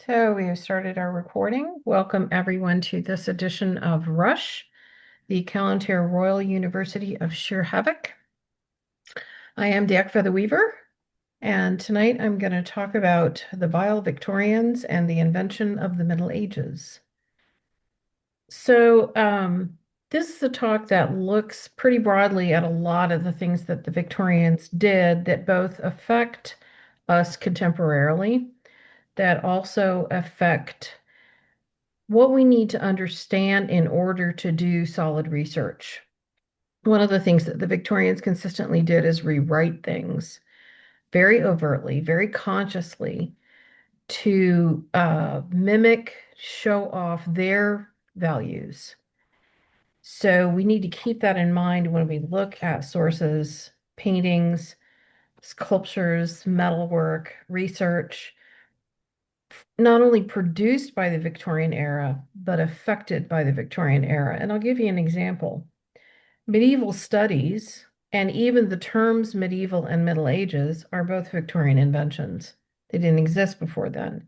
So we have started our recording. Welcome everyone to this edition of Rush, the Calontair Royal University of Sheer Havoc. I am Diek the Weaver, and tonight I'm going to talk about the vile Victorians and the invention of the Middle Ages. This is a talk that looks pretty broadly at a lot of the things that the Victorians did that both affect us contemporarily, that also affect what we need to understand in order to do solid research. One of the things that the Victorians consistently did is rewrite things very overtly, very consciously to mimic, show off their values. So we need to keep that in mind when we look at sources, paintings, sculptures, metalwork, research, not only produced by the Victorian era, but affected by the Victorian era. And I'll give you an example. Medieval studies, and even the terms medieval and Middle Ages, are both Victorian inventions. They didn't exist before then.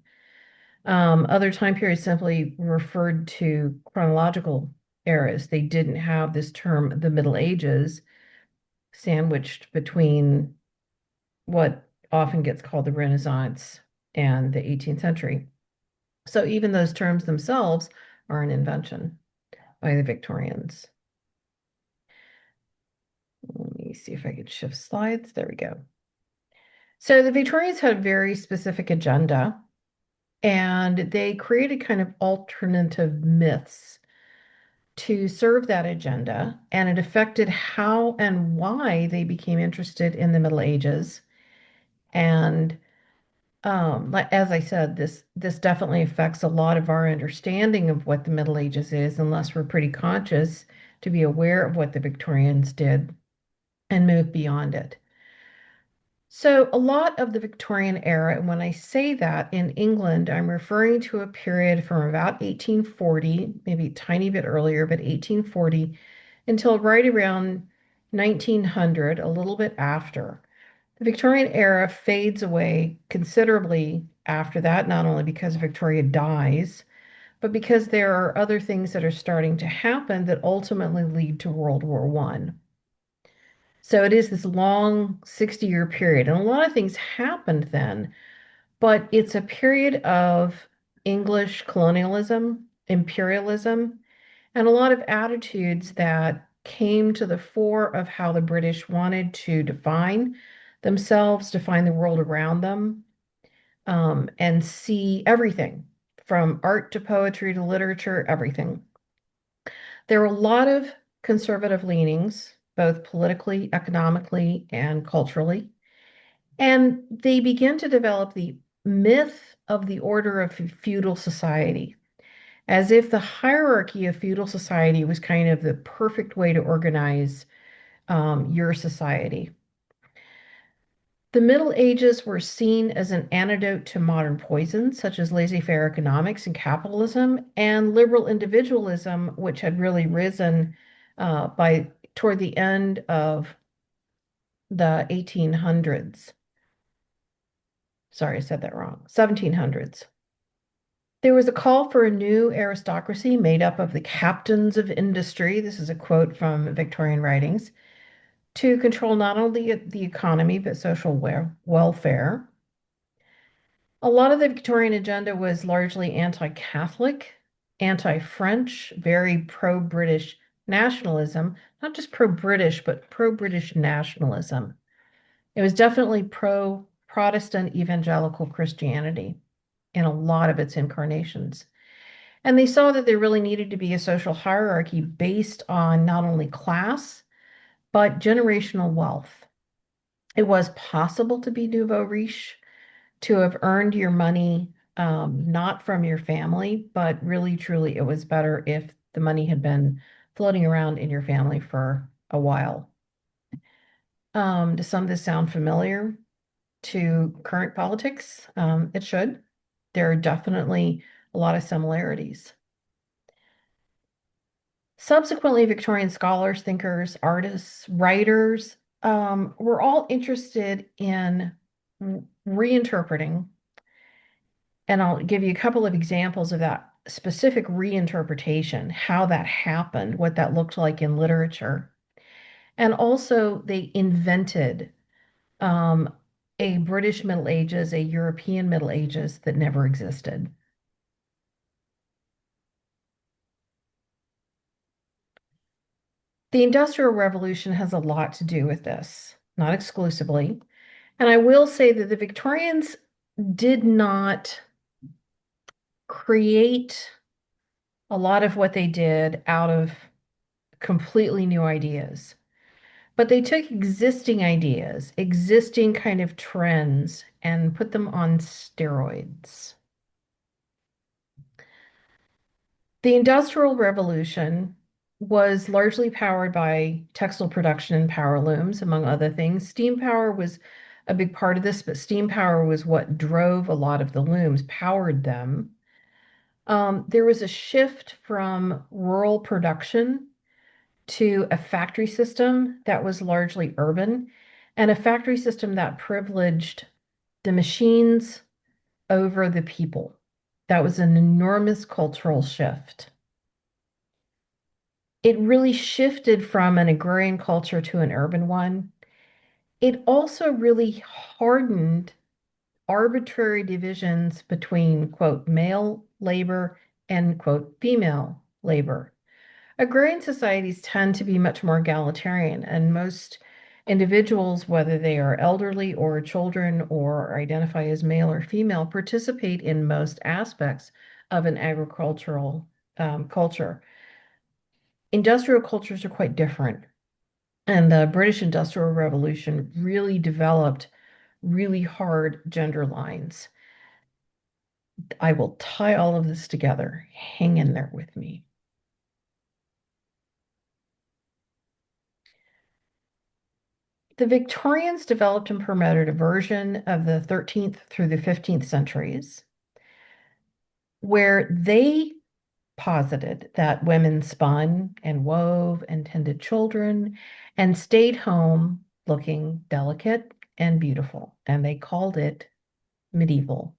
Other time periods simply referred to chronological eras. They didn't have this term, the Middle Ages, sandwiched between what often gets called the Renaissance and the 18th century. So even those terms themselves are an invention by the Victorians. Let me see if I could shift slides. There we go. So the Victorians had a very specific agenda, and they created kind of alternative myths to serve that agenda, and it affected how and why they became interested in the Middle Ages. And like as I said, this definitely affects a lot of our understanding of what the Middle Ages is, unless we're pretty conscious to be aware of what the Victorians did and move beyond it. So a lot of the Victorian era, and when I say that in England, I'm referring to a period from about 1840, maybe a tiny bit earlier, but 1840 until right around 1900, a little bit after. The Victorian era fades away considerably after that, not only because Victoria dies, but because there are other things that are starting to happen that ultimately lead to World War One. So it is this long 60-year period, and a lot of things happened then, but it's a period of English colonialism, imperialism, and a lot of attitudes that came to the fore of how the British wanted to define themselves, define the world around them, and see everything from art to poetry to literature, everything. There were a lot of conservative leanings, both politically, economically, and culturally. And they began to develop the myth of the order of feudal society, as if the hierarchy of feudal society was kind of the perfect way to organize your society. The Middle Ages were seen as an antidote to modern poisons, such as laissez-faire economics and capitalism, and liberal individualism, which had really risen by toward the end of the 1800s. Sorry, I said that wrong. 1700s. There was a call for a new aristocracy made up of the captains of industry. This is a quote from Victorian writings to control not only the economy but social welfare. A lot of the Victorian agenda was largely anti-Catholic, anti-French, very pro-British nationalism, not just pro-British, but pro-British nationalism. It was definitely pro-Protestant evangelical Christianity in a lot of its incarnations. And they saw that there really needed to be a social hierarchy based on not only class, but generational wealth. It was possible to be nouveau riche, to have earned your money not from your family, but really, truly, it was better if the money had been floating around in your family for a while. Does some of this sound familiar to current politics? It should. There are definitely a lot of similarities. Subsequently, Victorian scholars, thinkers, artists, writers were all interested in reinterpreting And I'll give you a couple of examples of that specific reinterpretation, how that happened, what that looked like in literature. And also, they invented um, a British Middle Ages, a European Middle Ages that never existed. The Industrial Revolution has a lot to do with this, not exclusively. And I will say that the Victorians did not create a lot of what they did out of completely new ideas. But they took existing ideas, existing kind of trends, and put them on steroids. The Industrial Revolution was largely powered by textile production and power looms, among other things. Steam power was a big part of this, but steam power was what drove a lot of the looms, powered them. There was a shift from rural production to a factory system that was largely urban, and a factory system that privileged the machines over the people. That was an enormous cultural shift. It really shifted from an agrarian culture to an urban one. It also really hardened arbitrary divisions between, quote, male labor and, quote, female labor. Agrarian societies tend to be much more egalitarian, and most individuals, whether they are elderly or children or identify as male or female, participate in most aspects of an agricultural culture. Industrial cultures are quite different, and the British Industrial Revolution really developed really hard gender lines. I will tie all of this together. Hang in there with me. The Victorians developed and promoted a version of the 13th through the 15th centuries where they posited that women spun and wove and tended children and stayed home looking delicate and beautiful, and they called it medieval.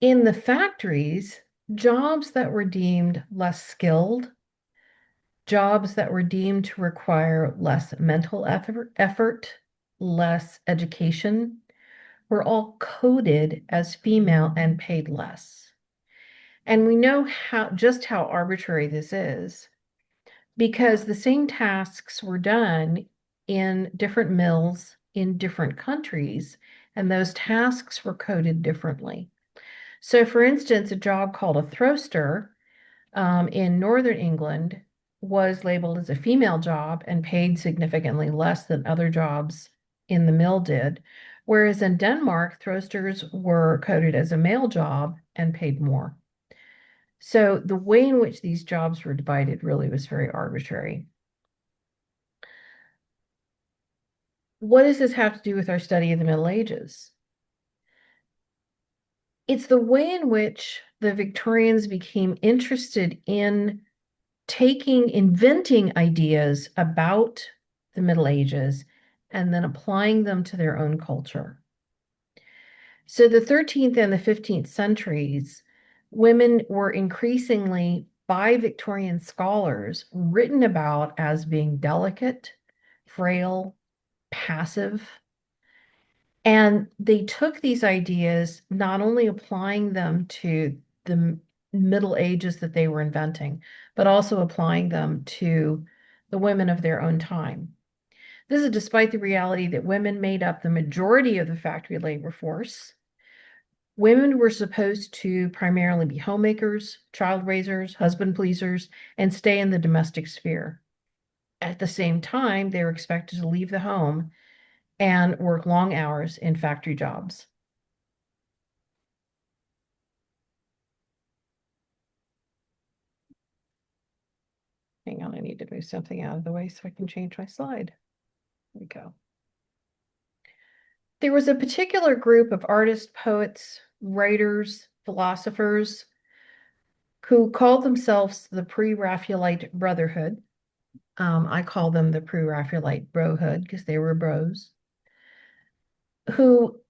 In the factories, jobs that were deemed less skilled, jobs that were deemed to require less mental effort, less education, were all coded as female and paid less. And we know how arbitrary this is because the same tasks were done in different mills in different countries, and those tasks were coded differently. So, for instance, a job called a throster in Northern England was labeled as a female job and paid significantly less than other jobs in the mill did. Whereas in Denmark, throsters were coded as a male job and paid more. So the way in which these jobs were divided really was very arbitrary. What does this have to do with our study of the Middle Ages? It's the way in which the Victorians became interested in inventing ideas about the Middle Ages and then applying them to their own culture. So the 13th and the 15th centuries, women were increasingly, by Victorian scholars, written about as being delicate, frail, passive. And they took these ideas, not only applying them to the Middle Ages that they were inventing, but also applying them to the women of their own time. This is despite the reality that women made up the majority of the factory labor force. Women were supposed to primarily be homemakers, child raisers, husband pleasers, and stay in the domestic sphere. At the same time, they were expected to leave the home and work long hours in factory jobs. Hang on, I need to move something out of the way so I can change my slide. There we go. There was a particular group of artists, poets, writers, philosophers who called themselves the Pre-Raphaelite Brotherhood. I call them the Pre-Raphaelite Brohood because they were bros, who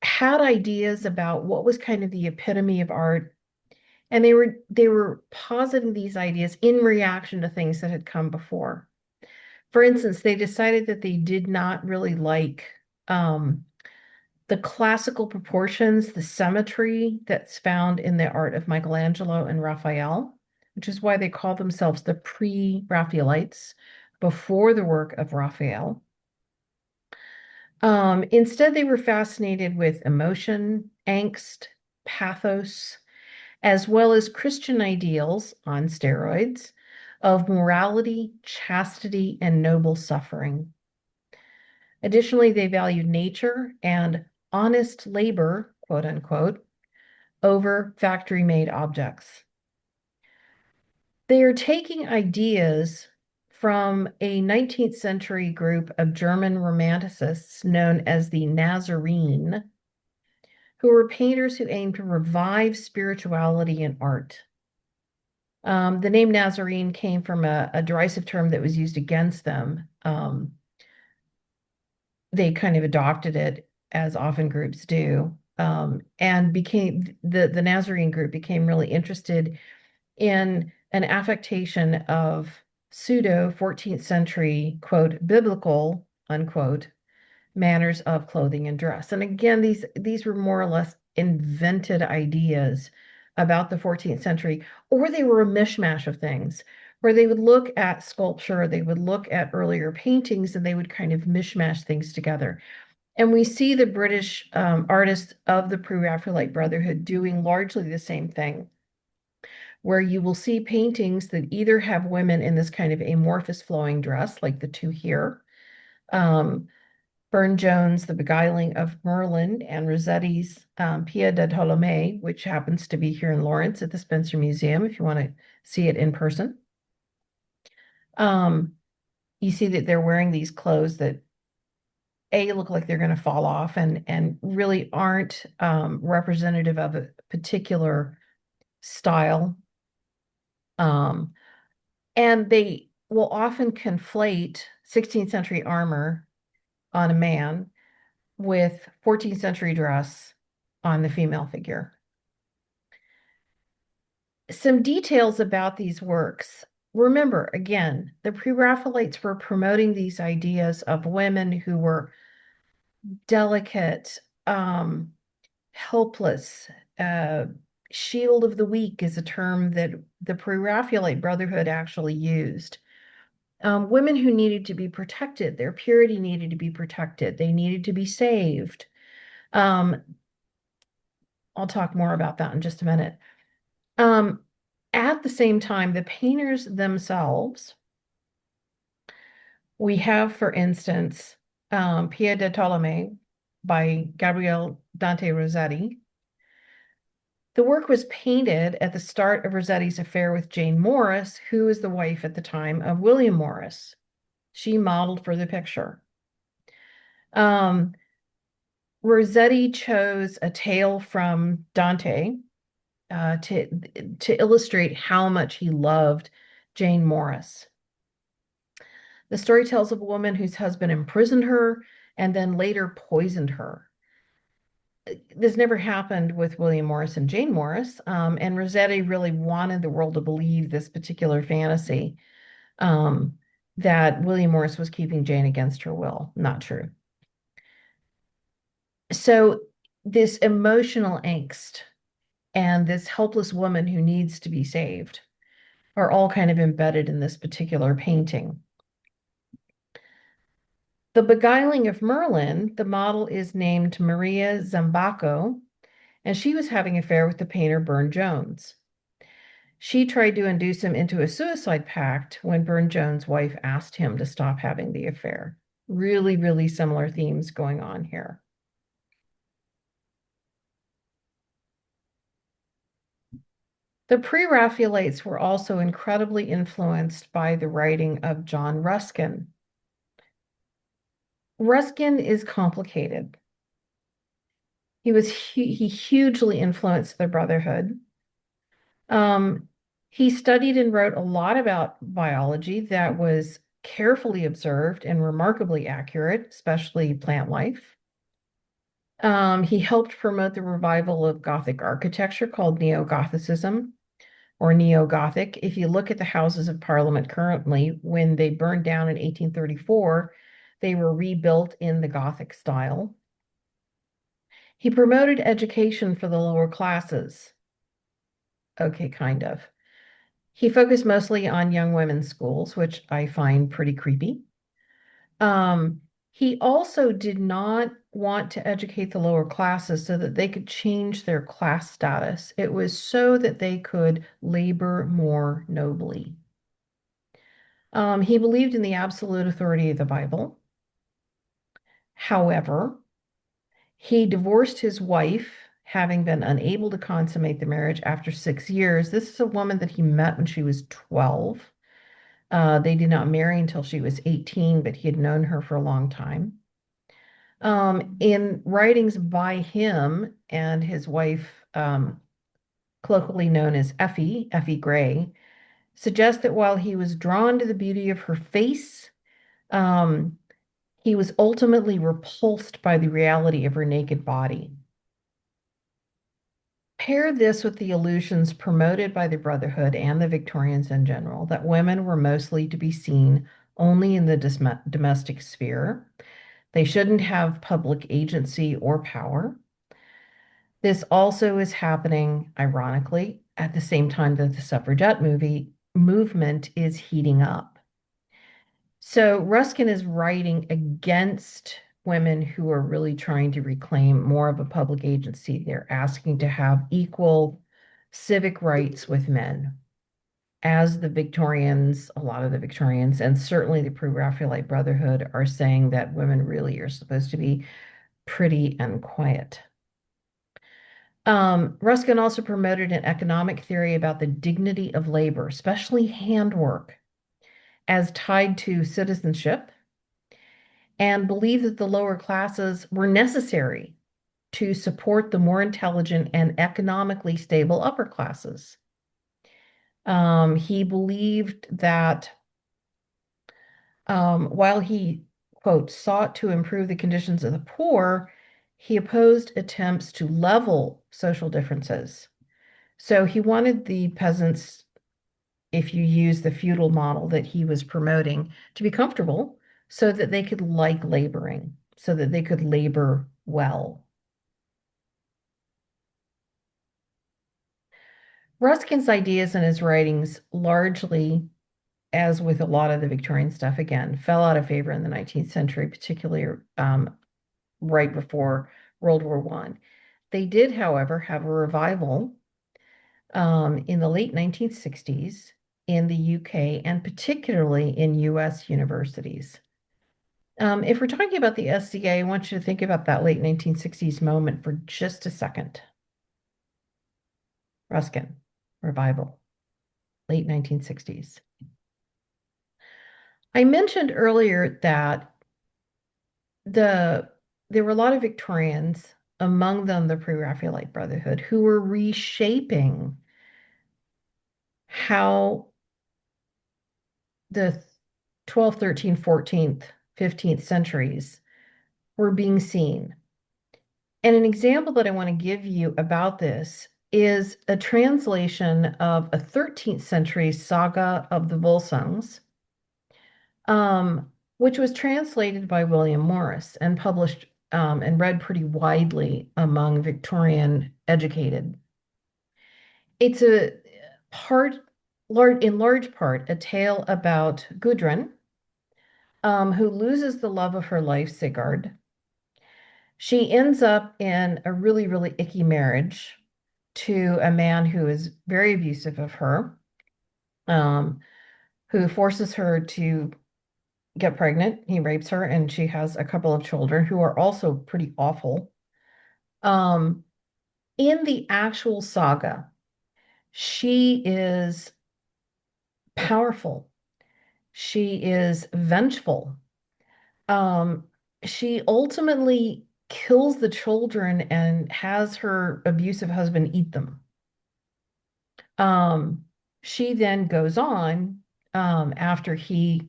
had ideas about what was kind of the epitome of art, and they were positing these ideas in reaction to things that had come before. For instance, they decided that they did not really like um, the classical proportions, the symmetry that's found in the art of Michelangelo and Raphael, which is why they call themselves the pre-Raphaelites, before the work of Raphael. Instead, they were fascinated with emotion, angst, pathos, as well as Christian ideals on steroids of morality, chastity, and noble suffering. Additionally, they valued nature and honest labor, quote unquote, over factory made objects. They are taking ideas from a 19th century group of German romanticists known as the Nazarene, who were painters who aimed to revive spirituality in art. The name Nazarene came from a derisive term that was used against them. They kind of adopted it, as often groups do, and became the Nazarene group became really interested in an affectation of pseudo 14th century, quote, biblical, unquote, manners of clothing and dress. And again, these were more or less invented ideas about the 14th century, or they were a mishmash of things where they would look at sculpture, they would look at earlier paintings, and they would kind of mishmash things together. And we see the British artists of the Pre-Raphaelite Brotherhood doing largely the same thing, where you will see paintings that either have women in this kind of amorphous flowing dress, like the two here, um, Burne-Jones' The Beguiling of Merlin, and Rossetti's Pied de Ptolemy, which happens to be here in Lawrence at the Spencer Museum, if you want to see it in person. You see that they're wearing these clothes that look like they're going to fall off and really aren't representative of a particular style. Um, and they will often conflate 16th century armor on a man with 14th century dress on the female figure. Some details about these works. Remember, again, the Pre-Raphaelites were promoting these ideas of women who were delicate, helpless. Shield of the weak is a term that the Pre-Raphaelite Brotherhood actually used. Women who needed to be protected, their purity needed to be protected, they needed to be saved. Um, I'll talk more about that in just a minute. Um, at the same time, the painters themselves, we have, for instance, Pied de Ptolemy by Gabriele Dante Rossetti. The work was painted at the start of Rossetti's affair with Jane Morris, who was the wife at the time of William Morris. She modeled for the picture. Rossetti chose a tale from Dante to illustrate how much he loved Jane Morris. The story tells of a woman whose husband imprisoned her and then later poisoned her. This never happened with William Morris and Jane Morris, and Rossetti really wanted the world to believe this particular fantasy, um, that William Morris was keeping Jane against her will. Not true. So this emotional angst and this helpless woman who needs to be saved are all kind of embedded in this particular painting. The Beguiling of Merlin, the model is named Maria Zambacco, and she was having an affair with the painter Burne-Jones. She tried to induce him into a suicide pact when Burne-Jones' wife asked him to stop having the affair. Really, really similar themes going on here. The Pre-Raphaelites were also incredibly influenced by the writing of John Ruskin. Ruskin is complicated. He hugely influenced the Brotherhood. He studied and wrote a lot about biology that was carefully observed and remarkably accurate, especially plant life. He helped promote the revival of Gothic architecture called Neo-Gothicism or Neo-Gothic. If you look at the Houses of Parliament currently, when they burned down in 1834, they were rebuilt in the Gothic style. He promoted education for the lower classes. Okay, kind of. He focused mostly on young women's schools, which I find pretty creepy. Um, he also did not want to educate the lower classes so that they could change their class status. It was so that they could labor more nobly. He believed in the absolute authority of the Bible. However, he divorced his wife, having been unable to consummate the marriage after 6 years. This is a woman that he met when she was 12. They did not marry until she was 18, but he had known her for a long time. In writings by him and his wife, colloquially known as Effie Gray, suggests that while he was drawn to the beauty of her face, um, he was ultimately repulsed by the reality of her naked body. Pair this with the illusions promoted by the Brotherhood and the Victorians in general, that women were mostly to be seen only in the domestic sphere. They shouldn't have public agency or power. This also is happening, ironically, at the same time that the suffragette movement is heating up. So Ruskin is writing against women who are really trying to reclaim more of a public agency. They're asking to have equal civic rights with men. As the Victorians, a lot of the Victorians, and certainly the Pre-Raphaelite Brotherhood are saying that women really are supposed to be pretty and quiet. Ruskin also promoted an economic theory about the dignity of labor, especially handwork, as tied to citizenship, and believed that the lower classes were necessary to support the more intelligent and economically stable upper classes. He believed that while he, quote, sought to improve the conditions of the poor, he opposed attempts to level social differences. So he wanted the peasants, if you use the feudal model that he was promoting, to be comfortable so that they could like laboring, so that they could labor well. Ruskin's ideas and his writings largely, as with a lot of the Victorian stuff, again, fell out of favor in the 19th century, particularly right before World War I. They did, however, have a revival in the late 1960s in the UK and particularly in US universities. If we're talking about the SCA, I want you to think about that late 1960s moment for just a second. Ruskin, revival, late 1960s. I mentioned earlier that the there were a lot of Victorians, among them the Pre-Raphaelite Brotherhood, who were reshaping how the 12th, 13th, 14th, 15th centuries were being seen. And an example that I want to give you about this is a translation of a 13th century saga of the Volsungs, which was translated by William Morris and published and read pretty widely among Victorian educated. It's a part, in large part, a tale about Gudrun, who loses the love of her life, Sigurd. She ends up in a really, really icky marriage to a man who is very abusive of her, um, who forces her to get pregnant. He rapes her, and she has a couple of children who are also pretty awful. Um, in the actual saga, she is powerful. She is vengeful. Um, she ultimately kills the children and has her abusive husband eat them. Um, she then goes on after he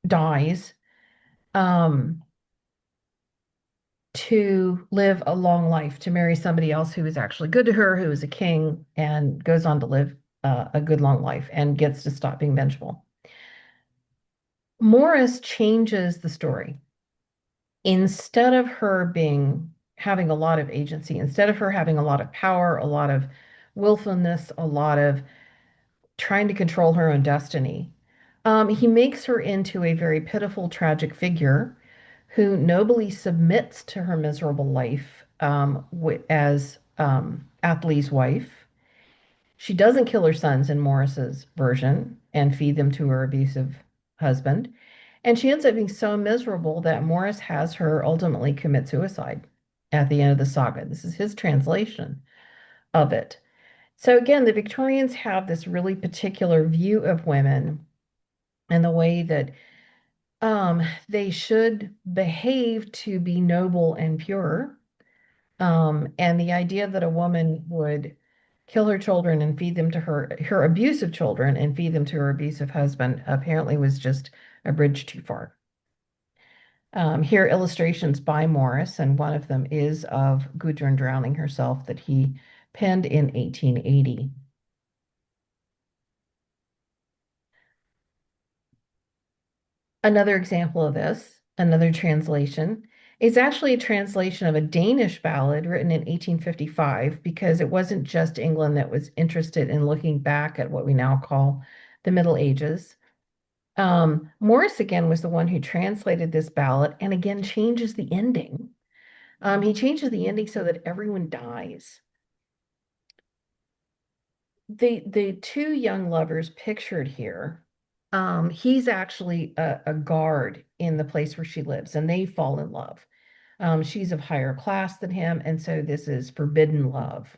dies um, to live a long life, to marry somebody else who is actually good to her, who is a king, and goes on to live a good long life and gets to stop being vengeful. Morris changes the story. Instead of her being having a lot of agency, instead of her having a lot of power, a lot of willfulness, a lot of trying to control her own destiny, he makes her into a very pitiful, tragic figure who nobly submits to her miserable life as Athley's wife. She doesn't kill her sons in Morris's version and feed them to her abusive husband. And she ends up being so miserable that Morris has her ultimately commit suicide at the end of the saga. This is his translation of it. So again, the Victorians have this really particular view of women and the way that they should behave to be noble and pure. And the idea that a woman would kill her children and feed them to her abusive children and feed them to her abusive husband apparently was just a bridge too far. Here are illustrations by Morris, and one of them is of Gudrun drowning herself that he penned in 1880. Another example of this, another translation, is actually a translation of a Danish ballad written in 1855 because it wasn't just England that was interested in looking back at what we now call the Middle Ages. Morris again was the one who translated this ballad and again changes the ending. He changes the ending so that everyone dies. The two young lovers pictured here, he's actually a guard in the place where she lives, and they fall in love. She's of higher class than him, and so this is forbidden love.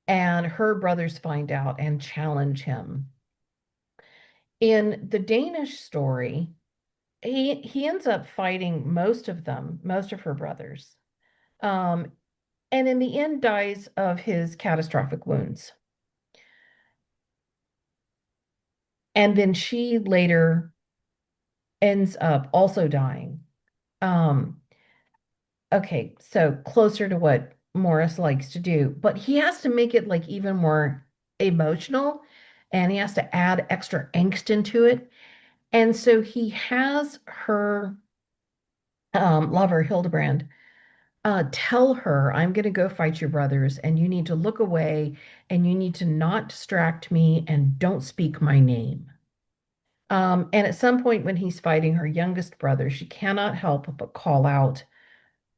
And her brothers find out and challenge him. In the Danish story, he ends up fighting most of them, most of her brothers, um, and in the end dies of his catastrophic wounds. And then she later ends up also dying. Um, okay, so closer to what Morris likes to do, but he has to make it like even more emotional and he has to add extra angst into it. And so he has her lover, Hildebrand, tell her, I'm going to go fight your brothers, and you need to look away and you need to not distract me and don't speak my name. And at some point when he's fighting her youngest brother, she cannot help but call out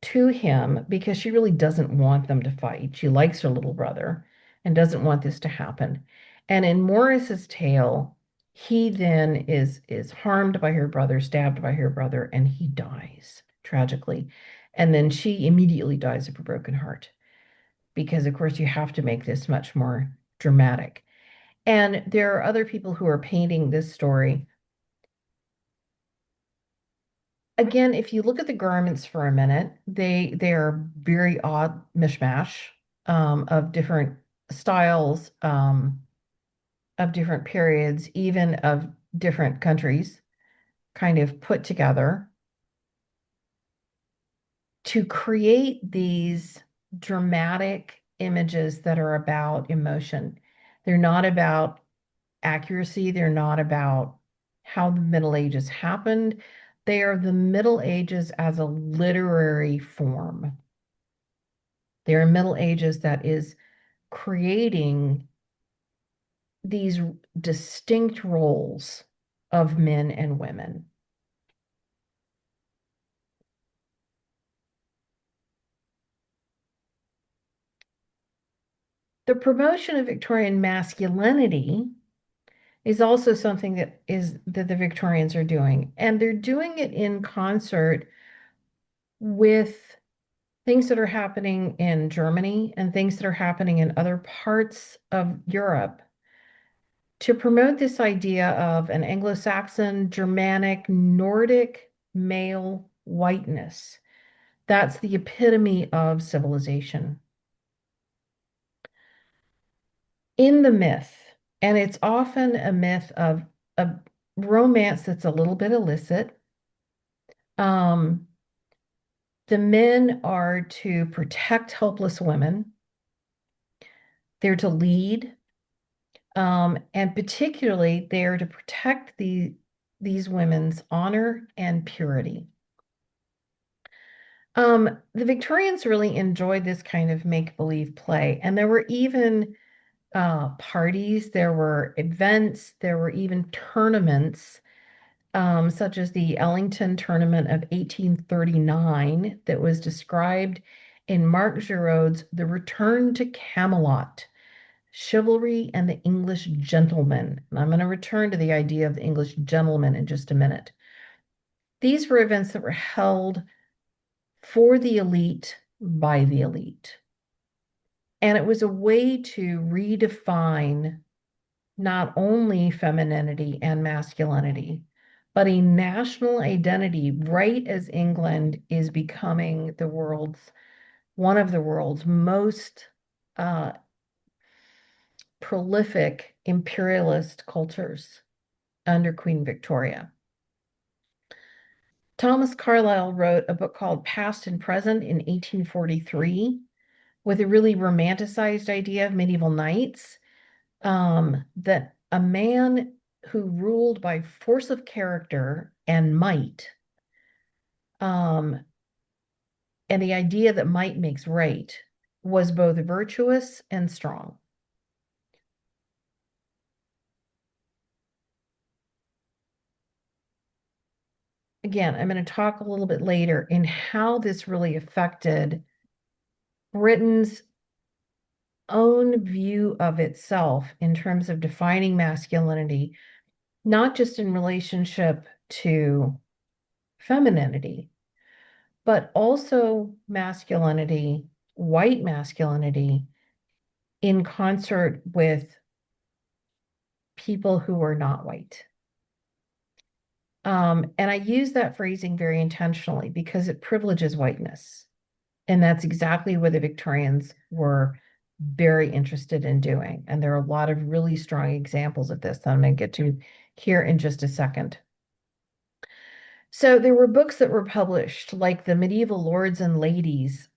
to him because she really doesn't want them to fight. She likes her little brother and doesn't want this to happen. And in Morris's tale, he then is harmed by her brother, stabbed by her brother, and he dies tragically. And then she immediately dies of a broken heart because, of course, you have to make this much more dramatic. And there are other people who are painting this story. Again, if you look at the garments for a minute, they are very odd mishmash of different styles, of different periods, even of different countries, kind of put together to create these dramatic images that are about emotion. They're not about accuracy. They're not about how the Middle Ages happened. They are the Middle Ages as a literary form. They are Middle Ages that is creating these distinct roles of men and women. The promotion of Victorian masculinity is also something that the Victorians are doing, and they're doing it in concert with things that are happening in Germany and things that are happening in other parts of Europe to promote this idea of an Anglo-Saxon, Germanic, Nordic male whiteness. That's the epitome of civilization. In the myth, and it's often a myth of a romance that's a little bit illicit, um, The men are to protect helpless women, they're to lead, and particularly they're to protect these women's honor and purity. The Victorians really enjoyed this kind of make-believe play, and there were even parties, there were events, there were even tournaments, such as the Ellington Tournament of 1839 that was described in Mark Giraud's The Return to Camelot, Chivalry and the English Gentleman. And I'm going to return to the idea of the English gentleman in just a minute. These were events that were held for the elite by the elite. And it was a way to redefine not only femininity and masculinity, but a national identity, right as England is becoming one of the world's most uh, prolific imperialist cultures under Queen Victoria. Thomas Carlyle wrote a book called Past and Present in 1843 with a really romanticized idea of medieval knights, that a man who ruled by force of character and might, um, and the idea that might makes right, was both virtuous and strong. Again, I'm going to talk a little bit later in how this really affected Britain's own view of itself in terms of defining masculinity, not just in relationship to femininity, but also masculinity, white masculinity, in concert with people who are not white. And I use that phrasing very intentionally because it privileges whiteness. And that's exactly what the Victorians were very interested in doing. And there are a lot of really strong examples of this that I'm going to get to here in just a second. So there were books that were published, like the Medieval Lords and Ladies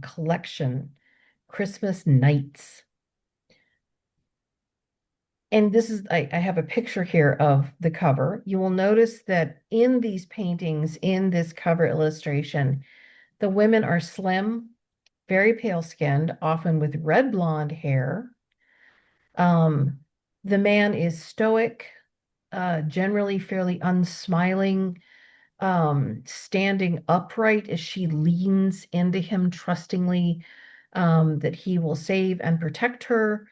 collection, Christmas Nights. And this is, I have a picture here of the cover. You will notice that in these paintings, in this cover illustration, the women are slim, very pale skinned, often with red blonde hair. Um, the man is stoic, generally fairly unsmiling, standing upright as she leans into him trustingly, that he will save and protect her.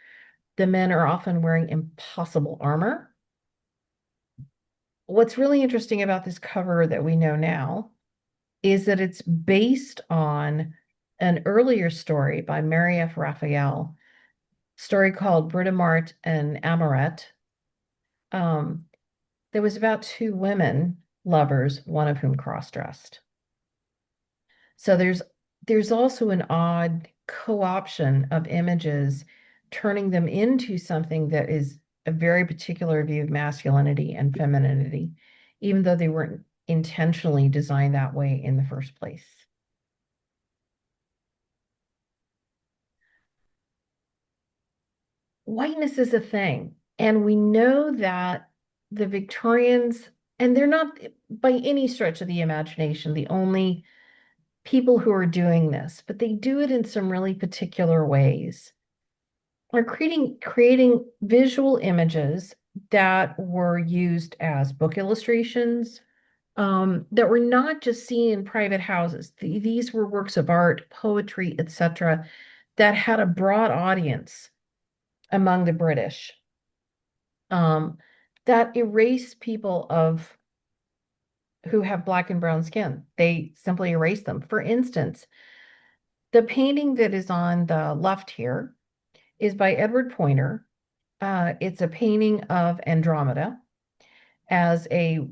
The men are often wearing impossible armor. What's really interesting about this cover that we know now is that it's based on an earlier story by Mary F. Raphael, story called Britomart and Amoret. Um, there was about two women lovers, one of whom cross-dressed. So there's also an odd co-option of images, turning them into something that is a very particular view of masculinity and femininity, even though they weren't intentionally designed that way in the first place. Whiteness is a thing, and we know that the Victorians, and they're not by any stretch of the imagination the only people who are doing this, but they do it in some really particular ways. Are creating visual images that were used as book illustrations, that were not just seen in private houses. These were works of art, poetry, etc., that had a broad audience among the British, um, that erase people of who have black and brown skin. They simply erase them. For instance, the painting that is on the left here is by Edward Poynter. It's a painting of Andromeda as a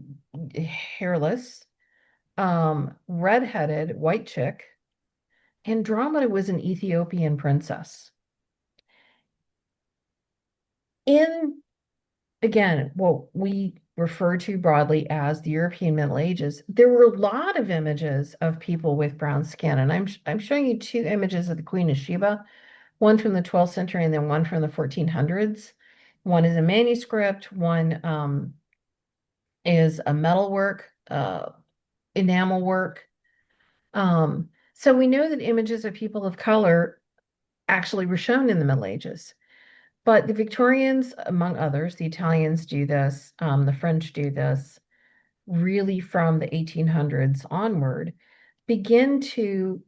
hairless, red-headed white chick. Andromeda was an Ethiopian princess. In, again, well, we referred to broadly as the European Middle Ages, there were a lot of images of people with brown skin. And I'm showing you two images of the Queen of Sheba, one from the 12th century and then one from the 1400s. One is a manuscript, one is a metalwork, enamel work. So we know that images of people of color actually were shown in the Middle Ages. But the Victorians, among others, the Italians do this, the French do this, really from the 1800s onward, begin to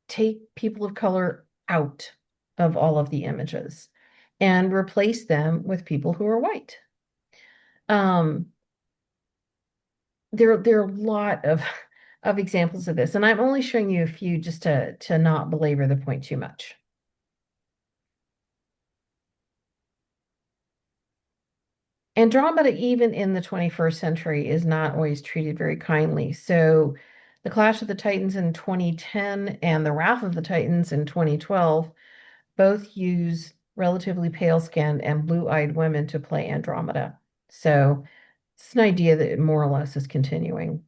take people of color out of all of the images and replace them with people who are white. Um, there are a lot of examples of this, and I'm only showing you a few just to not belabor the point too much. Andromeda, even in the 21st century, is not always treated very kindly. So, The Clash of the Titans in 2010 and The Wrath of the Titans in 2012 both use relatively pale-skinned and blue-eyed women to play Andromeda. So, it's an idea that more or less is continuing.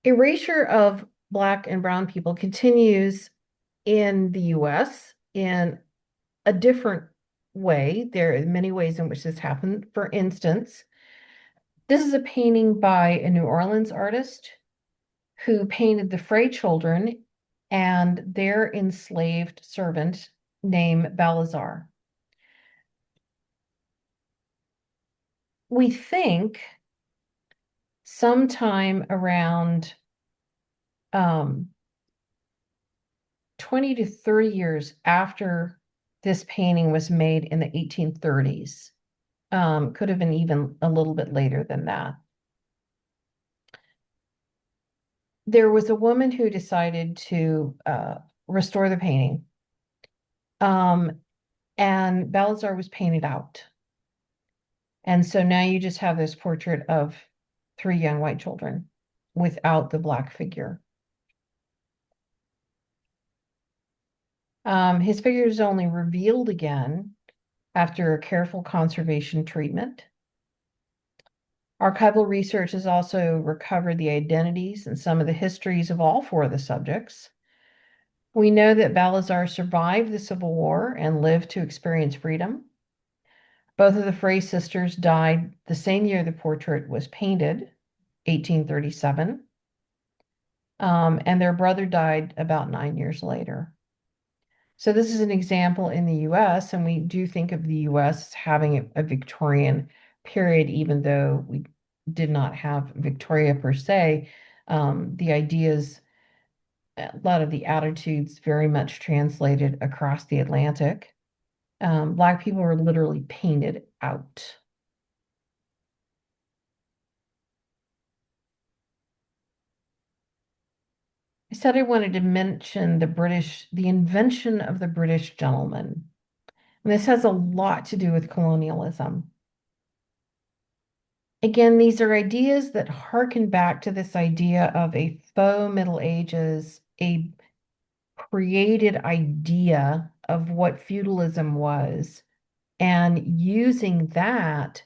Erasure of Black and brown people continues in the US in a different way. There are many ways in which this happened. For instance, this is a painting by a New Orleans artist who painted the Frey children and their enslaved servant named Balazar. We think sometime around 20 to 30 years after this painting was made in the 1830s, could have been even a little bit later than that. There was a woman who decided to restore the painting, um, and Balazar was painted out. And so now you just have this portrait of three young white children without the black figure. His figure is only revealed again after a careful conservation treatment. Archival research has also recovered the identities and some of the histories of all four of the subjects. We know that Balazar survived the Civil War and lived to experience freedom. Both of the Frey sisters died the same year the portrait was painted, 1837, and their brother died about 9 years later. So this is an example in the US, and we do think of the US having a Victorian period, even though we did not have Victoria per se. The ideas, a lot of the attitudes very much translated across the Atlantic. Black people were literally painted out. I said I wanted to mention the invention of the British gentleman. And this has a lot to do with colonialism. Again, these are ideas that harken back to this idea of a faux Middle Ages, a created idea of what feudalism was, and using that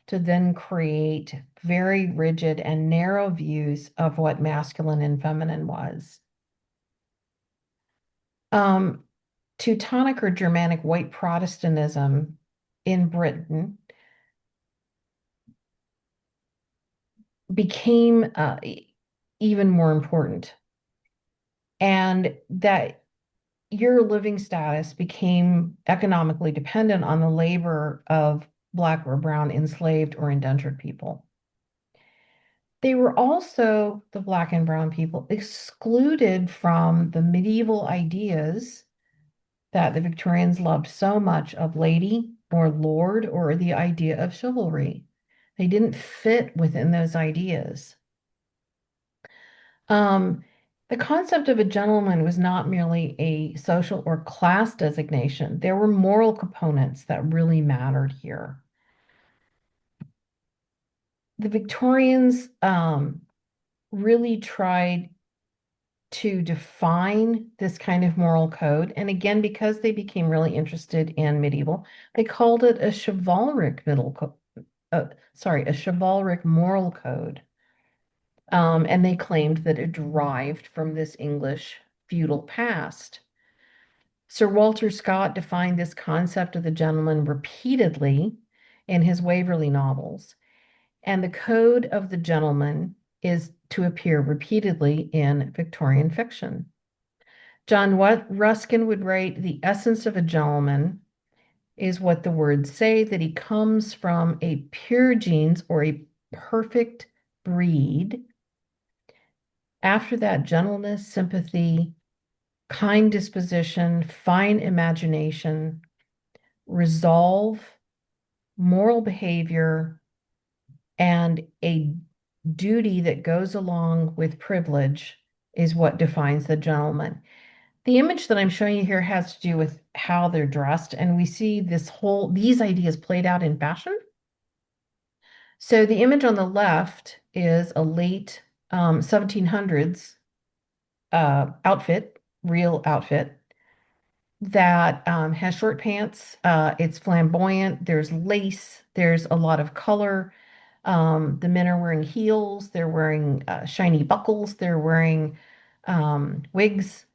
to then create very rigid and narrow views of what masculine and feminine was. Teutonic or Germanic white Protestantism in Britain became even more important, and that your living status became economically dependent on the labor of Black or brown enslaved or indentured people. They were also, the Black and brown people, excluded from the medieval ideas that the Victorians loved so much of lady or lord or the idea of chivalry. They didn't fit within those ideas. Um, the concept of a gentleman was not merely a social or class designation. There were moral components that really mattered here. The Victorians really tried to define this kind of moral code. And again, because they became really interested in medieval, they called it a chivalric a chivalric moral code. And they claimed that it derived from this English feudal past. Sir Walter Scott defined this concept of the gentleman repeatedly in his Waverley novels, and the code of the gentleman is to appear repeatedly in Victorian fiction. John Ruskin would write, the essence of a gentleman is what the words say, that he comes from a pure genes or a perfect breed. After that, gentleness, sympathy, kind disposition, fine imagination, resolve, moral behavior, and a duty that goes along with privilege is what defines the gentleman. The image that I'm showing you here has to do with how they're dressed, and we see these ideas played out in fashion. So the image on the left is a late 1700s outfit, real outfit that has short pants. It's flamboyant. There's lace. There's a lot of color. The men are wearing heels. They're wearing shiny buckles. They're wearing wigs.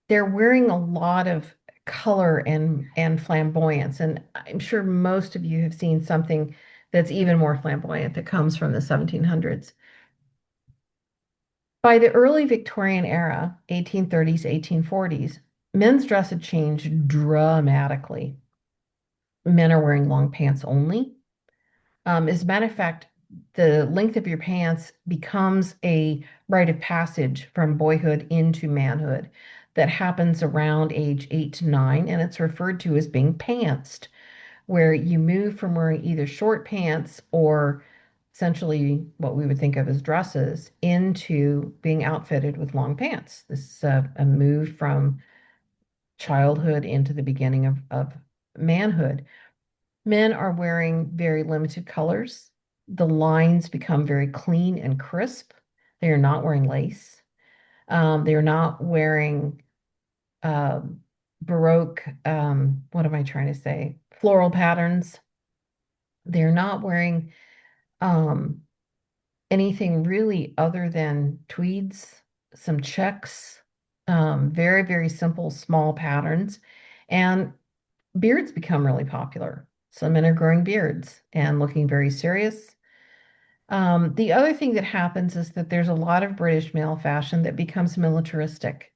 They're wearing a lot of color and flamboyance. And I'm sure most of you have seen something that's even more flamboyant that comes from the 1700s. By the early Victorian era, 1830s, 1840s, men's dress had changed dramatically. Men are wearing long pants only. As a matter of fact, the length of your pants becomes a rite of passage from boyhood into manhood that happens around age 8 to 9, and it's referred to as being pantsed, where you move from wearing either short pants or essentially what we would think of as dresses into being outfitted with long pants. This is a move from childhood into the beginning of manhood. Men are wearing very limited colors. The lines become very clean and crisp. They are not wearing lace. They are not wearing Baroque, what am I trying to say? Floral patterns. They're not wearing um, anything really other than tweeds, some checks, very, very simple, small patterns. And beards become really popular. Some men are growing beards and looking very serious. The other thing that happens is that there's a lot of British male fashion that becomes militaristic.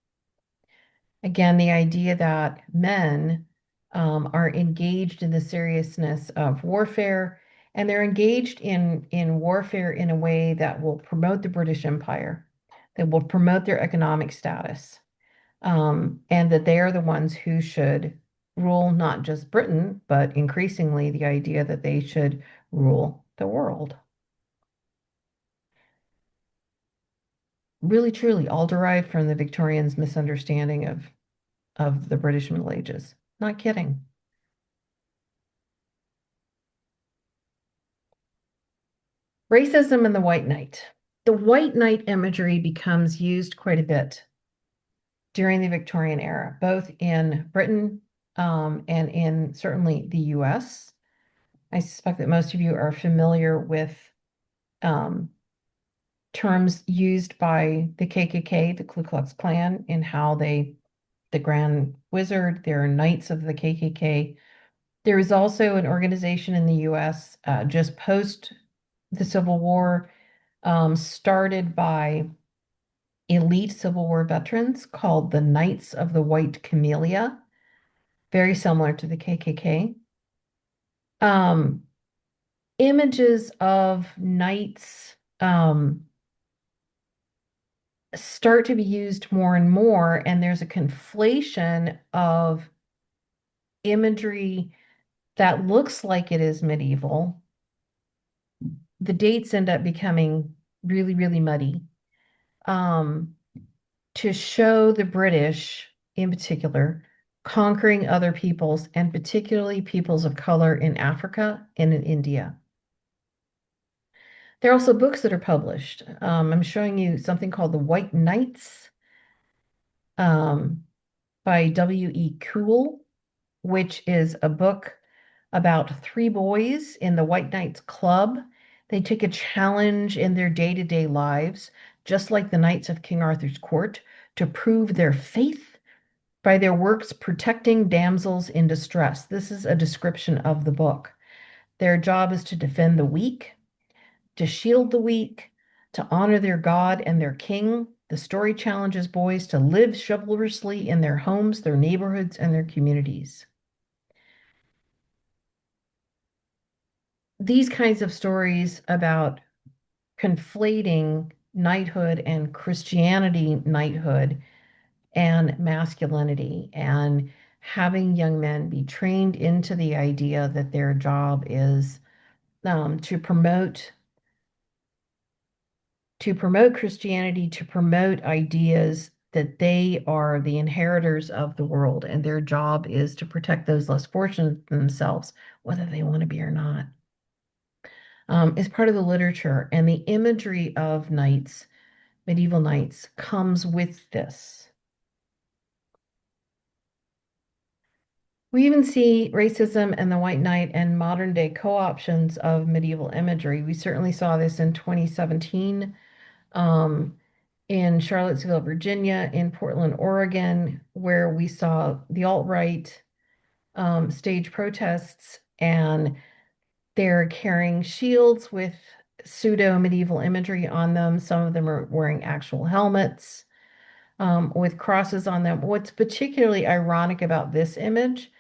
Again, the idea that men are engaged in the seriousness of warfare, and they're engaged in warfare in a way that will promote the British Empire, that will promote their economic status, and that they are the ones who should rule not just Britain, but increasingly the idea that they should rule the world. Really, truly, all derived from the Victorians' misunderstanding of the British Middle Ages. Not kidding. Racism and the White Knight. The White Knight imagery becomes used quite a bit during the Victorian era, both in Britain and in certainly the US. I suspect that most of you are familiar with um, terms used by the KKK, the Ku Klux Klan, in how the Grand Wizard, there are knights of the KKK. There is also an organization in the US just post the Civil War, started by elite Civil War veterans called the Knights of the White Camellia, very similar to the KKK. Um, Images of knights start to be used more and more, and there's a conflation of imagery that looks like it is medieval. The dates end up becoming really, really muddy. Um, to show the British, in particular, conquering other peoples, and particularly peoples of color in Africa and in India. There are also books that are published. I'm showing you something called The White Knights. um, by W.E. Cool, which is a book about three boys in the White Knights Club. They take a challenge in their day-to-day lives, just like the Knights of King Arthur's court, to prove their faith by their works protecting damsels in distress. This is a description of the book. Their job is to defend the weak, to shield the weak, to honor their God and their king. The story challenges boys to live chivalrously in their homes, their neighborhoods, and their communities. These kinds of stories about conflating knighthood and Christianity knighthood and masculinity and having young men be trained into the idea that their job is to promote Christianity, to promote ideas that they are the inheritors of the world, and their job is to protect those less fortunate than themselves, whether they want to be or not, is part of the literature. And the imagery of knights, medieval knights, comes with this. We even see racism and the white knight and modern day co-options of medieval imagery. We certainly saw this in 2017 um, in Charlottesville, Virginia, in Portland, Oregon, where we saw the alt-right stage protests, and they're carrying shields with pseudo medieval imagery on them. Some of them are wearing actual helmets with crosses on them. What's particularly ironic about this image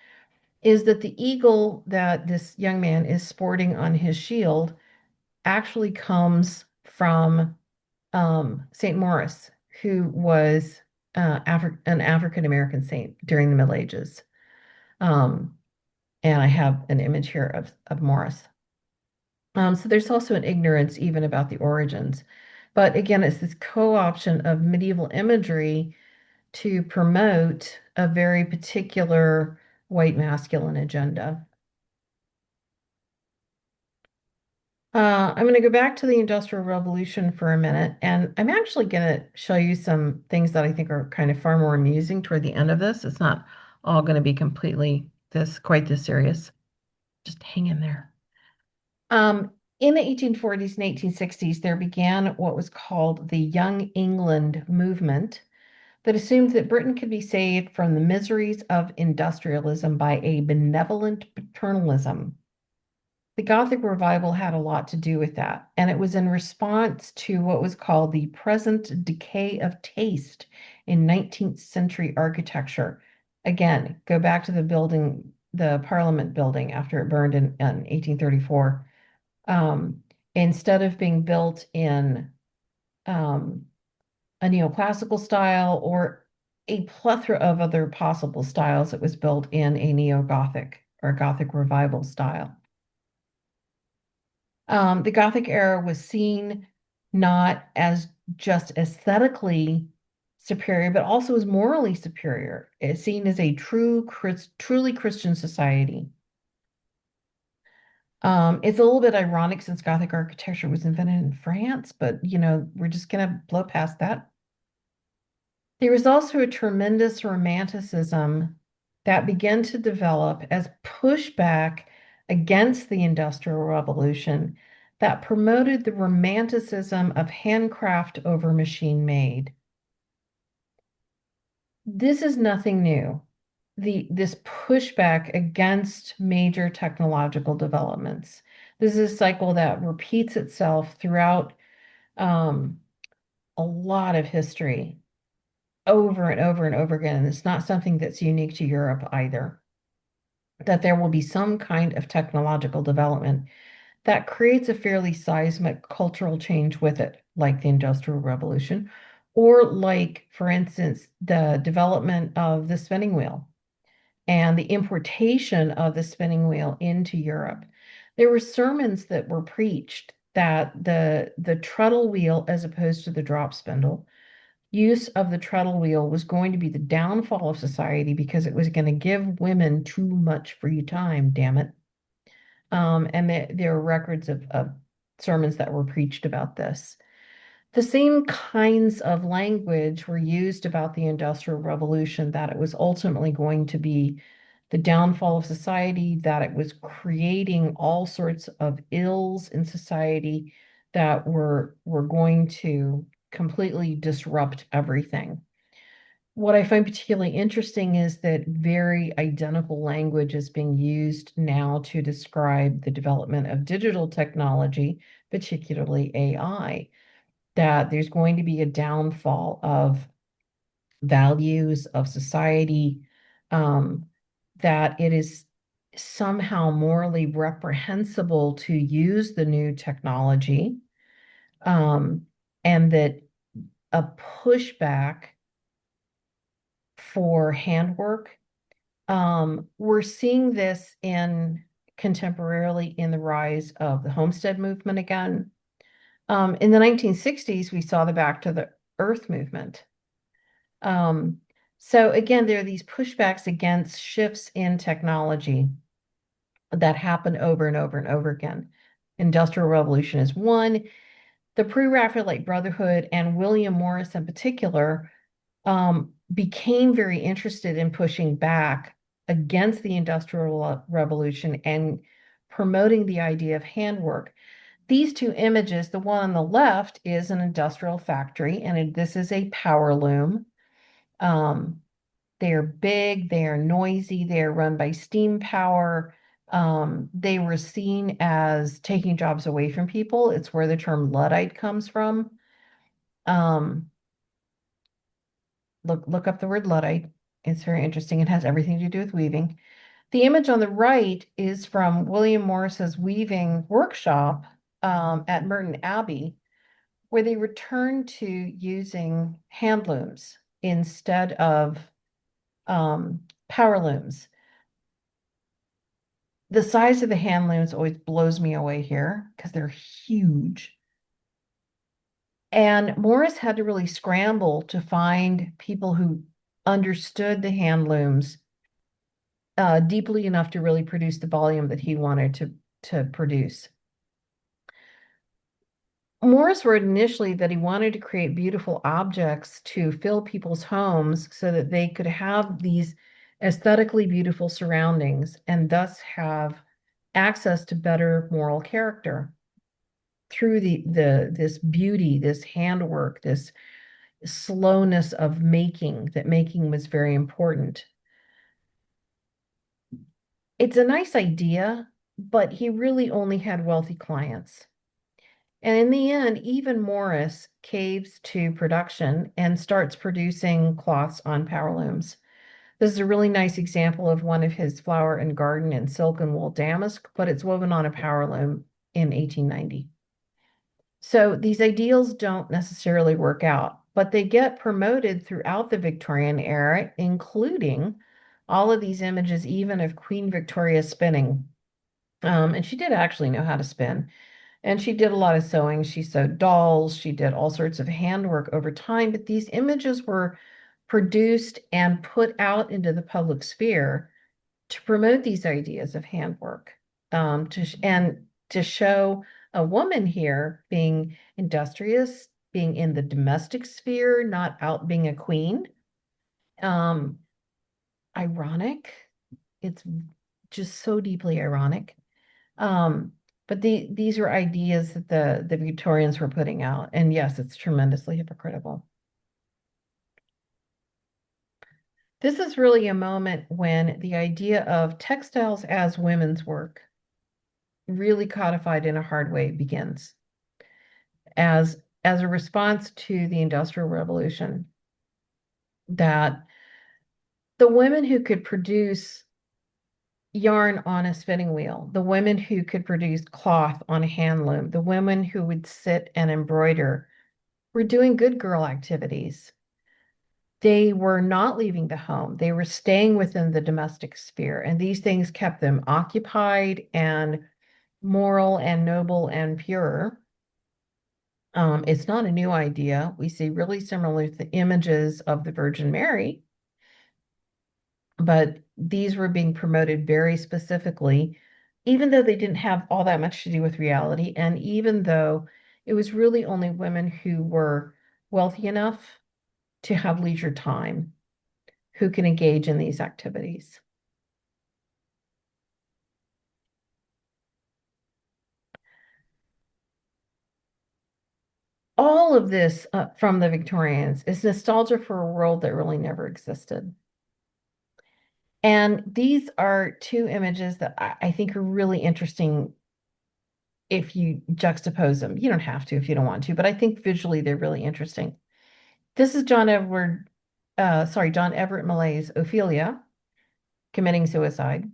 is that the eagle that this young man is sporting on his shield actually comes from St. Maurice, who was an African American saint during the Middle Ages. Um, and I have an image here of Maurice. So there's also an ignorance even about the origins. But again, it's this co-option of medieval imagery to promote a very particular white masculine agenda. I'm going to go back to the Industrial Revolution for a minute, and I'm actually going to show you some things that I think are kind of far more amusing toward the end of this. It's not all going to be completely quite this serious. Just hang in there. In the 1840s and 1860s, there began what was called the Young England movement that assumed that Britain could be saved from the miseries of industrialism by a benevolent paternalism. The Gothic revival had a lot to do with that, and it was in response to what was called the present decay of taste in 19th century architecture. Again, go back to the building, the Parliament building after it burned in 1834. Instead of being built in um, a neoclassical style or a plethora of other possible styles, it was built in a neo-Gothic or Gothic revival style. The Gothic era was seen not as just aesthetically superior, but also as morally superior. It's seen as a truly Christian society. It's a little bit ironic since Gothic architecture was invented in France, but we're just gonna blow past that. There was also a tremendous romanticism that began to develop as pushback against the Industrial Revolution that promoted the romanticism of handcraft over machine made. This is nothing new. This pushback against major technological developments. This is a cycle that repeats itself throughout um, a lot of history over and over and over again. And it's not something that's unique to Europe either. That there will be some kind of technological development that creates a fairly seismic cultural change with it, like the Industrial Revolution, or like, for instance, the development of the spinning wheel and the importation of the spinning wheel into Europe. There were sermons that were preached that the treadle wheel, as opposed to the drop spindle, use of the treadle wheel was going to be the downfall of society because it was going to give women too much free time, damn it. And there are records of sermons that were preached about this. The same kinds of language were used about the Industrial Revolution, that it was ultimately going to be the downfall of society, that it was creating all sorts of ills in society that were going to completely disrupt everything. What I find particularly interesting is that very identical language is being used now to describe the development of digital technology, particularly AI, that there's going to be a downfall of values of society, um, that it is somehow morally reprehensible to use the new technology, um, and that a pushback for handwork. We're seeing this in contemporarily in the rise of the homestead movement again. In the 1960s, we saw the Back to the Earth movement. Um, so again, there are these pushbacks against shifts in technology that happen over and over and over again. Industrial Revolution is one. The Pre-Raphaelite Brotherhood and William Morris in particular became very interested in pushing back against the Industrial Revolution and promoting the idea of handwork. These two images, the one on the left is an industrial factory, and this is a power loom. Um, they are big, they are noisy, they are run by steam power. They were seen as taking jobs away from people. It's where the term Luddite comes from. Um, look up the word Luddite. It's very interesting. It has everything to do with weaving. The image on the right is from William Morris's weaving workshop at Merton Abbey, where they returned to using hand looms instead of power looms. The size of the hand looms always blows me away here because they're huge. And Morris had to really scramble to find people who understood the hand looms deeply enough to really produce the volume that he wanted to produce. Morris wrote initially that he wanted to create beautiful objects to fill people's homes so that they could have these aesthetically beautiful surroundings and thus have access to better moral character through this beauty, this handwork, this slowness of making, that making was very important. It's a nice idea, but he really only had wealthy clients. And in the end, even Morris caves to production and starts producing cloths on power looms. This is a really nice example of one of his flower and garden and silk and wool damask, but it's woven on a power loom in 1890. So these ideals don't necessarily work out, but they get promoted throughout the Victorian era, including all of these images, even of Queen Victoria spinning. And she did actually know how to spin. And she did a lot of sewing. She sewed dolls. She did all sorts of handwork over time. But these images were produced and put out into the public sphere to promote these ideas of handwork, and to show a woman here being industrious, being in the domestic sphere, not out being a queen. Um, Ironic. It's just so deeply ironic. Um, but these are ideas that the Victorians were putting out, and yes, it's tremendously hypocritical. This is really a moment when the idea of textiles as women's work, really codified in a hard way, begins as a response to the Industrial Revolution, that the women who could produce yarn on a spinning wheel, the women who could produce cloth on a hand loom, the women who would sit and embroider were doing good girl activities. They were not leaving the home. They were staying within the domestic sphere, and these things kept them occupied and moral and noble and pure. It's not a new idea. We see really similar the images of the Virgin Mary, but these were being promoted very specifically, even though they didn't have all that much to do with reality, and even though It was really only women who were wealthy enough to have leisure time who can engage in these activities. All of this from the Victorians is nostalgia for a world that really never existed. And these are two images that I think are really interesting if you juxtapose them. You don't have to if you don't want to, but I think visually they're really interesting. This is John Everett Millay's Ophelia committing suicide.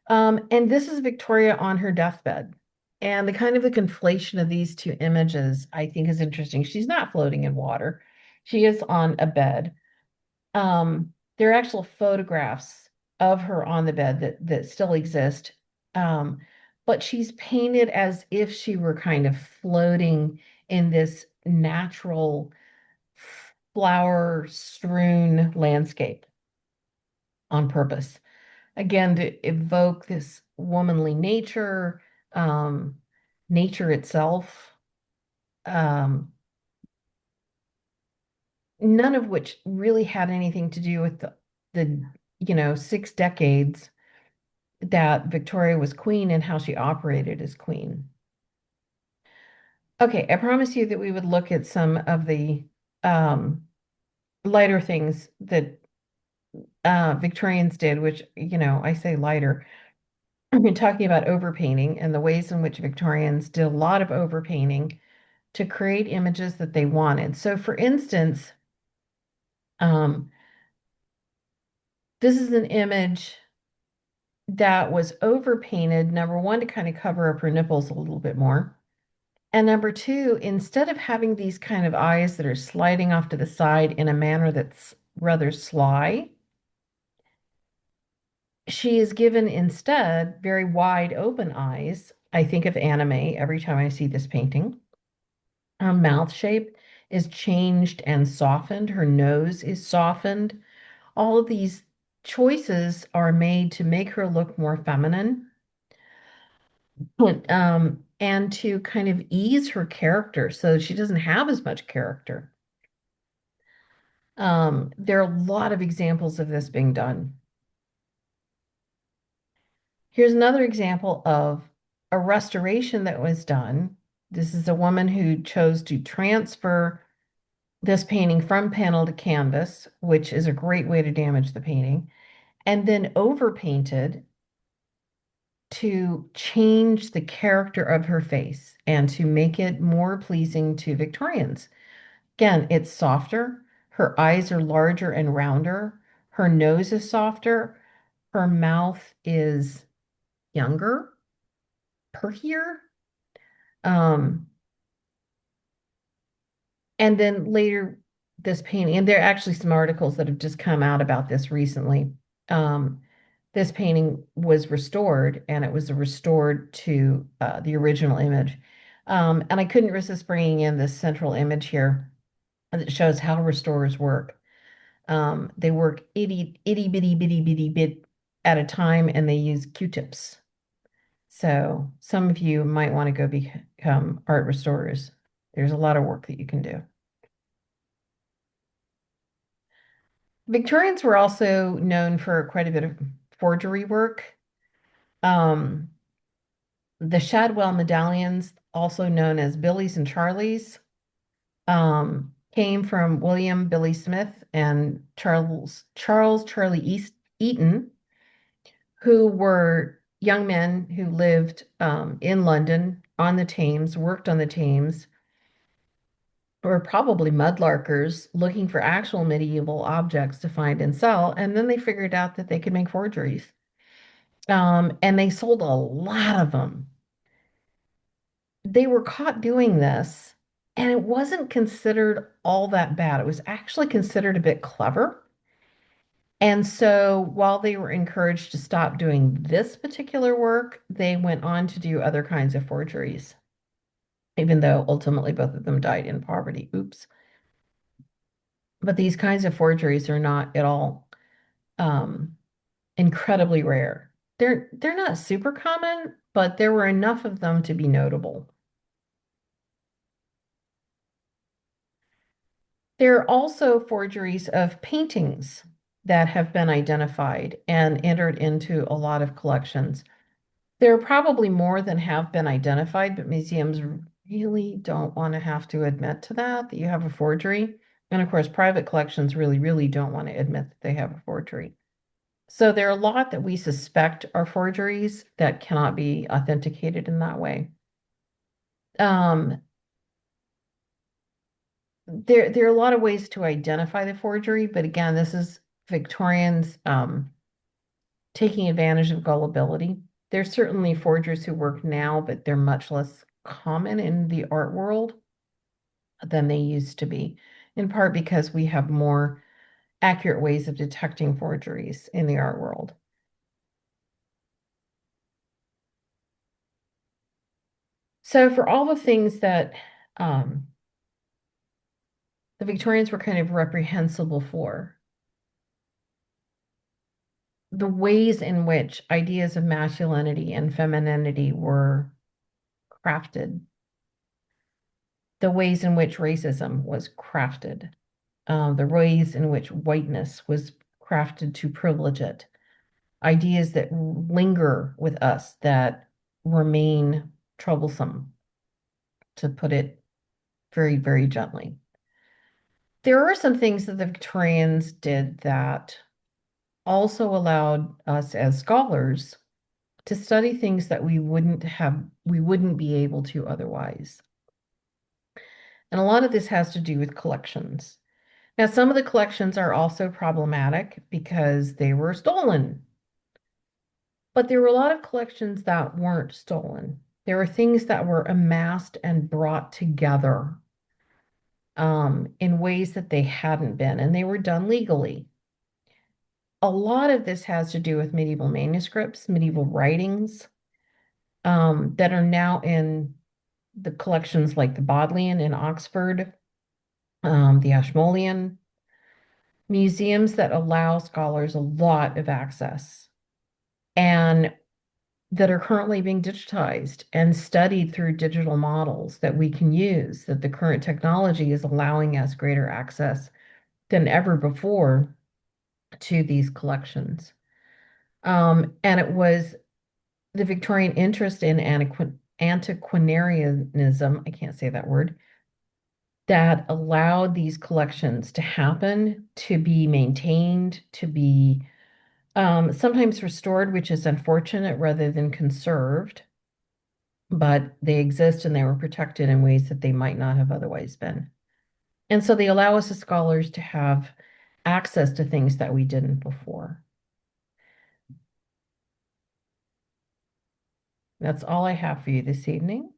And this is Victoria on her deathbed. And the kind of the conflation of these two images, I think, is interesting. She's not floating in water. She is on a bed. There are actual photographs of her on the bed that still exist. Um, but she's painted as if she were kind of floating in this natural flower strewn landscape on purpose. Again, to evoke this womanly nature, um, nature itself, um, none of which really had anything to do with the 6 decades that Victoria was queen and how she operated as queen. Okay, I promised you that we would look at some of the um, lighter things that Victorians did, which, I say lighter. I've been talking about overpainting and the ways in which Victorians did a lot of overpainting to create images that they wanted. So, for instance, um, this is an image that was overpainted, number one, to kind of cover up her nipples a little bit more. And number two, instead of having these kind of eyes that are sliding off to the side in a manner that's rather sly, she is given instead very wide open eyes. I think of anime every time I see this painting. Her mouth shape is changed and softened. Her nose is softened. All of these choices are made to make her look more feminine, and to kind of ease her character so she doesn't have as much character. There are a lot of examples of this being done. Here's another example of a restoration that was done. This is a woman who chose to transfer this painting from panel to canvas, which is a great way to damage the painting, and then overpainted to change the character of her face and to make it more pleasing to Victorians. Again, it's softer. Her eyes are larger and rounder. Her nose is softer. Her mouth is younger, perkier. Um, and then later, this painting, and there are actually some articles that have just come out about this recently. Um, this painting was restored, and it was restored to the original image. And I couldn't resist bringing in this central image here that shows how restorers work. They work itty bitty bitty bitty bit at a time, and they use Q-tips. So some of you might want to go become art restorers. There's a lot of work that you can do. Victorians were also known for quite a bit of forgery work. Um, the Shadwell medallions, also known as Billies and Charlies, came from William Billy Smith and Charles Charlie Eaton, who were young men who lived in London on the Thames, worked on the Thames, were probably mudlarkers looking for actual medieval objects to find and sell. And then they figured out that they could make forgeries. And they sold a lot of them. They were caught doing this, and it wasn't considered all that bad. It was actually considered a bit clever. And so while they were encouraged to stop doing this particular work, they went on to do other kinds of forgeries, even though ultimately both of them died in poverty. Oops. But these kinds of forgeries are not at all um, incredibly rare. They're not super common, but there were enough of them to be notable. There are also forgeries of paintings that have been identified and entered into a lot of collections. There are probably more than have been identified, but museums really don't want to have to admit to that you have a forgery. And of course, private collections really, really don't want to admit that they have a forgery. So there are a lot that we suspect are forgeries that cannot be authenticated in that way. Um, there are a lot of ways to identify the forgery, but again, this is Victorians taking advantage of gullibility. There's certainly forgers who work now, but they're much less common in the art world than they used to be, in part because we have more accurate ways of detecting forgeries in the art world. So for all the things that um, the Victorians were kind of reprehensible for, the ways in which ideas of masculinity and femininity were crafted, the ways in which racism was crafted, the ways in which whiteness was crafted to privilege it, ideas that linger with us that remain troublesome, to put it very, very gently. There are some things that the Victorians did that also allowed us as scholars to study things that we wouldn't be able to otherwise. And a lot of this has to do with collections. Now, some of the collections are also problematic because they were stolen, but there were a lot of collections that weren't stolen. There were things that were amassed and brought together in ways that they hadn't been, and they were done legally. A lot of this has to do with medieval manuscripts, medieval writings that are now in the collections like the Bodleian in Oxford, the Ashmolean, museums that allow scholars a lot of access and that are currently being digitized and studied through digital models that we can use, that the current technology is allowing us greater access than ever before to these collections. And it was the Victorian interest in antiquarianism, I can't say that word, that allowed these collections to happen, to be maintained, to be sometimes restored, which is unfortunate, rather than conserved, but they exist and they were protected in ways that they might not have otherwise been. And so they allow us as scholars to have access to things that we didn't before. That's all I have for you this evening.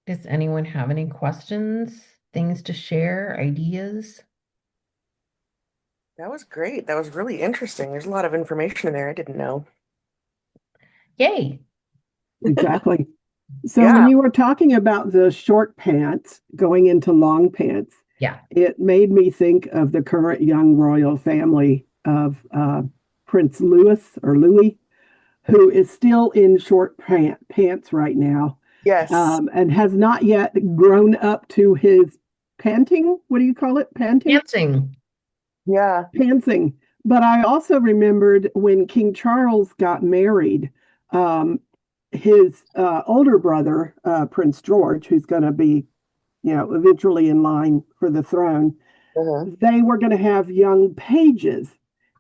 Does anyone have any questions, things to share, ideas? That was great. That was really interesting. There's a lot of information in there I didn't know. Yay. Exactly. So when Yeah. you were talking about the short pants going into long pants, Yeah. it made me think of the current young royal family of Prince Louis, who is still in short pants right now, Yes. and has not yet grown up to his panting. What do you call it? Panting? Dancing. Yeah. Pantsing. But I also remembered when King Charles got married, um, his older brother, Prince George, who's going to be, eventually in line for the throne, Uh-huh. they were going to have young pages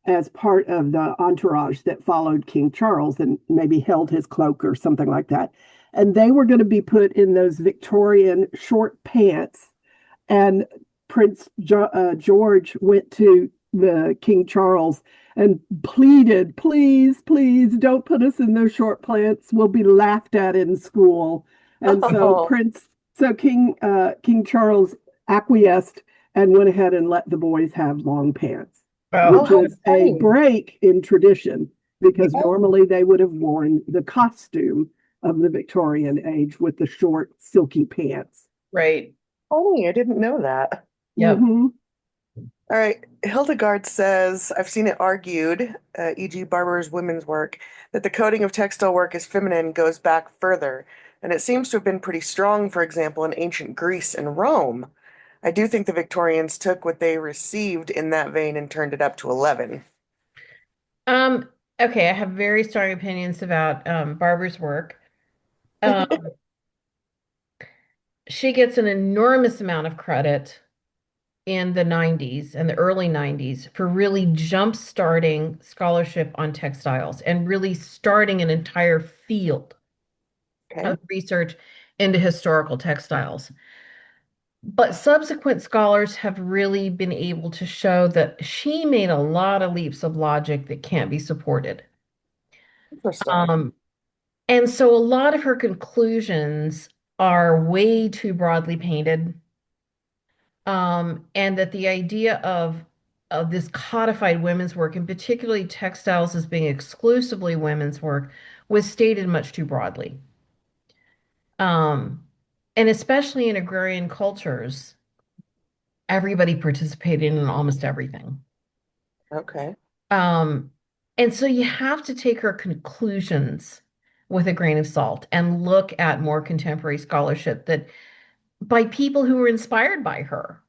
as part of the entourage that followed King Charles and maybe held his cloak or something like that. And they were going to be put in those Victorian short pants, and George went to the King Charles and pleaded, please, please don't put us in those short pants. We'll be laughed at in school. And so Oh, King Charles acquiesced and went ahead and let the boys have long pants, Oh, oh, which how was a funny. break in tradition because Yeah, normally they would have worn the costume of the Victorian age with the short, silky pants. right. funny. I didn't know that. Yep. Mm-hmm. All right. Hildegard says, I've seen it argued, e.g., Barber's women's work, that the coding of textile work as feminine goes back further, and it seems to have been pretty strong, for example, in ancient Greece and Rome. I do think the Victorians took what they received in that vein and turned it up to 11. Um, okay, I have very strong opinions about Barbara's work. Um, she gets an enormous amount of credit in the 90s and the early 90s for really jump-starting scholarship on textiles and really starting an entire field Okay. of research into historical textiles. But subsequent scholars have really been able to show that she made a lot of leaps of logic that can't be supported. Interesting. Um, and so a lot of her conclusions are way too broadly painted. And that the idea of this codified women's work, and particularly textiles as being exclusively women's work, was stated much too broadly. Um, and especially in agrarian cultures, everybody participated in almost everything. Okay. Um, and so you have to take her conclusions with a grain of salt and look at more contemporary scholarship that by people who were inspired by her.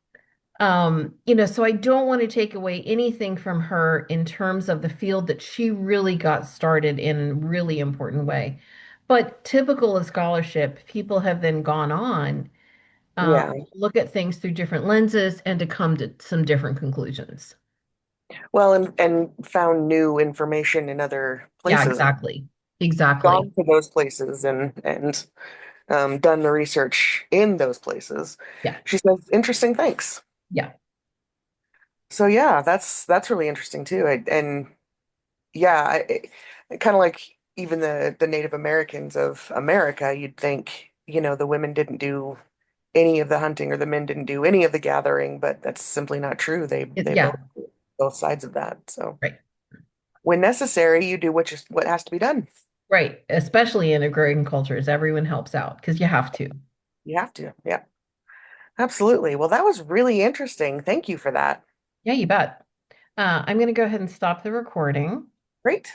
So I don't want to take away anything from her in terms of the field that she really got started in a really important way. But typical of scholarship, people have then gone on, Yeah. look at things through different lenses and to come to some different conclusions. Well, and found new information in other Yeah, places, exactly. Exactly. gone to those places and done the research in those places. Yeah. She says interesting things. Yeah. So yeah, that's really interesting too. And yeah, kind of like even the Native Americans of America, you'd think, the women didn't do any of the hunting or the men didn't do any of the gathering, but that's simply not true. They Yeah. both sides of that. So Right. when necessary, you do what has to be done. Right. Especially in agrarian cultures, everyone helps out because you have to. You have to. Yeah, absolutely. Well, that was really interesting. Thank you for that. Yeah, you bet. I'm going to go ahead and stop the recording. Great.